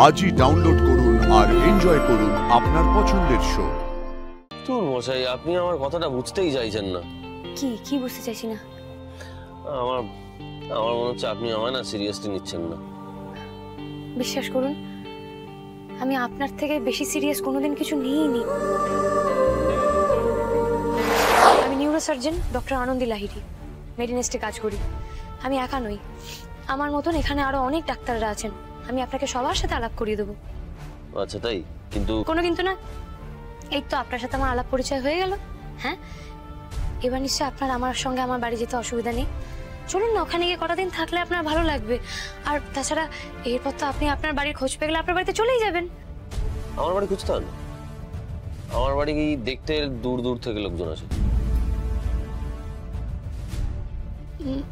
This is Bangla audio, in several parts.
আজই ডাউনলোড করুন আর এনজয় করুন আপনার পছন্দের শো। তোর মশাই, আপনি আমার কথাটা বুঝতেই চাইছেন না। কি বুঝতে চাইছি না? আমার আমার মনে হচ্ছে আপনি আমায় না সিরিয়াসলি নিচ্ছেন না। বিশ্বাস করুন, আমি আপনার থেকে বেশি সিরিয়াস কোনোদিন কিছু নিইনি। আমি নিউরোসার্জন ডক্টর আনন্দী লাহিড়ী, মেডিনেস্টে কাজ করি। আমি একা নই, আমার মতন এখানে আরো অনেক ডাক্তাররা আছেন। আমি আপনাকে সবার সাথে আলাপ করিয়ে দেবো। আচ্ছা তাই? কিন্তু কোনো কিন্তু না, এই তো আপনার সাথে আমার আলাপ পরিচয় হয়ে গেল। হ্যাঁ, এবার নিশ্চয়ই আপনার আমার সঙ্গে আমার বাড়ি যেতে অসুবিধা নেই। চলুন না, ওখানে গিয়ে কটা দিন থাকলে আপনার ভালো লাগবে। আর তাছাড়া এরপর তো আপনি আপনার বাড়ির খোঁজ পেয়ে গেলে আপনার বাড়িতে চলেই যাবেন। আমার বাড়ি খুঁজতে হবে না। আমার বাড়ি দেখতে দূর দূর থেকে লোকজন আসে।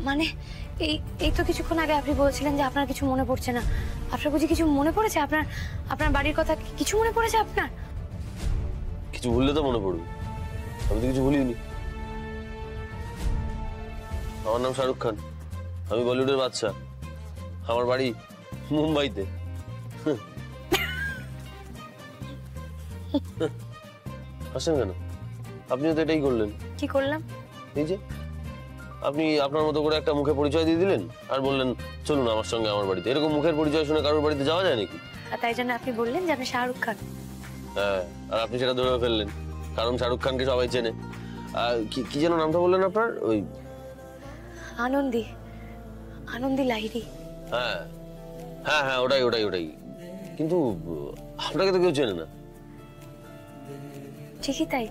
মানে এই তো কিছুক্ষণ আগে আপনি বলছিলেন যে আপনার কিছু মনে পড়ছে না। আপনার বুঝি কিছু মনে পড়েছে? আপনার বাড়ির কথা কিছু মনে পড়েছে আপনার? কিছু ভুললে তো মনে পড়বে, আমি তো কিছু ভুলিনি। আমার নাম শাহরুখ খান, আমি বলিউডের বাদশা। আমার বাড়ি মুম্বাইতে। হাসেন কেন? আপনিও তো এটাই করলেন। কি করলাম? এই যে আপনি আপনার মতো করে একটা মুখে পরিচয় দিয়ে দিলেন আর বললেন চলুন আমার সঙ্গে আমার বাড়িতে। এরকম মুখের পরিচয় শুনে কারোর বাড়িতে যাওয়া যায় নাকি? আর তাই জন্য আপনি বললেন যে আপনি শাহরুখ খান। হ্যাঁ, আর আপনি সেটা ধরে ফেললেন, কারণ শাহরুখ খানকে সবাই চেনে। কি যেন নামটা বললেন আপনার? ওই আনন্দী লাহিড়ী। হ্যাঁ হ্যাঁ হ্যাঁ, ওটাই। কিন্তু আপনাকে তো কেউ চেনে না। ঠিকই তাই,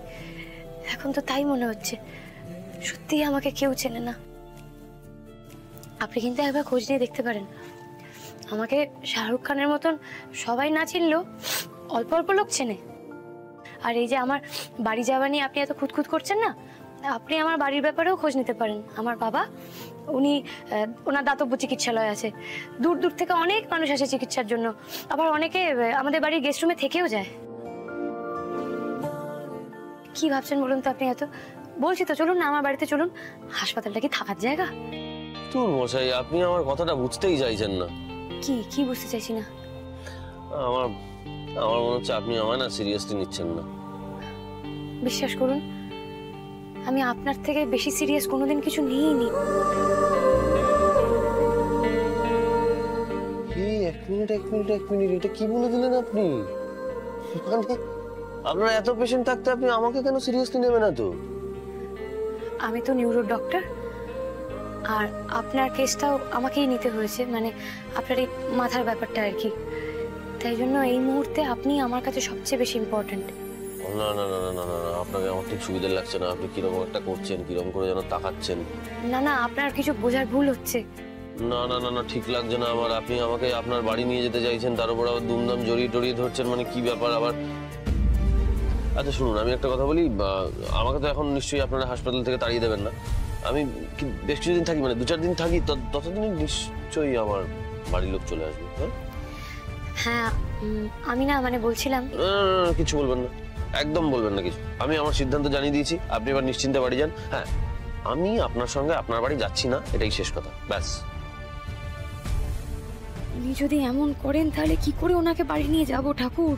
এখন তো তাই মনে হচ্ছে, সত্যি আমাকে কেউ চেনে না। আপনি কিন্তু একবার খোঁজ নিয়ে দেখতে পারেন। আমাকে শাহরুখ খানের মতন সবাই না চিনলেও অল্প অল্প লোক চেনে। আর এই যে আমার বাড়ি যাওয়া নিয়ে আপনি এত খুঁতখুত করছেন না, আপনি আমার বাড়ির ব্যাপারেও খোঁজ নিতে পারেন। আমার বাবা, ওনার দাতব্য চিকিৎসালয় আছে, দূর দূর থেকে অনেক মানুষ আসে চিকিৎসার জন্য। আবার অনেকে আমাদের বাড়ির গেস্ট রুমে থেকেও যায়। কি ভাবছেন বলুন তো আপনি? এত বলছি তো, চলুন না আমার বাড়িতে চলুন। হাসপাতালটা কি থাকার জায়গা? তোর মশাই, আপনি আমার কথাটা বুঝতেই চাইছেন না। কি বুঝতে চাইছি না? আমার মনে হচ্ছে আপনি আমায় না সিরিয়াসলি নিচ্ছেন না। বিশ্বাস করুন, আমি আপনার থেকে বেশি সিরিয়াস কোনোদিন কিছু নিইনি। এক মিনিট, এটা কি বলে দিলেন আপনি? মানে আপনার এত পেশেন্ট থাকতে আপনি আমাকে কেন সিরিয়াসলি নেবেন না? তো আমি তো নিউরো ডক্টর, আর আপনার কেসটাও আমাকেই নিতে হয়েছে। মানে আপনার এই মাথার ব্যাপারটা আর কি। তাই জন্য এই মুহূর্তে আপনি আমার কাছে সবচেয়ে বেশি ইম্পর্টেন্ট। না না না না না না, আপনাকে আমার ঠিক সুবিধা লাগছে না। আপনি কিরকম একটা করছেন, কিরকম করে যেন তাকাচ্ছেন। না, আপনার কিছু বোঝার ভুল হচ্ছে। না না না না, ঠিক লাগছে না আমার। আপনি আমাকে আপনার বাড়ি নিয়ে যেতে চাইছেন, তার উপর আবার দুমদাম জড়িয়ে ধরছেন। মানে কি ব্যাপার আবার? আচ্ছা শুনুন, আমি একটা কথা বলি। আমাকে তো এখন নিশ্চয়ই আপনারা হাসপাতাল থেকে তাড়িয়ে দেবেন না। আমি বেশ কিছুদিন থাকি, মানে 2-4 দিন থাকি, ততদিনে নিশ্চয়ই আমার বাড়ির লোক চলে আসবে। হ্যাঁ, আমি না মানে বলছিলাম। কিছু বলবেন না, একদম বলবেন না কিছু। আমি আমার সিদ্ধান্ত জানিয়ে দিয়েছি, আপনি এবার নিশ্চিন্তে বাড়ি যান। হ্যাঁ, আমি আপনার সঙ্গে আপনার বাড়ি যাচ্ছি না, এটাই শেষ কথা, ব্যাস। উনি যদি এমন করেন তাহলে কি করে ওনাকে বাড়ি নিয়ে যাব ঠাকুর?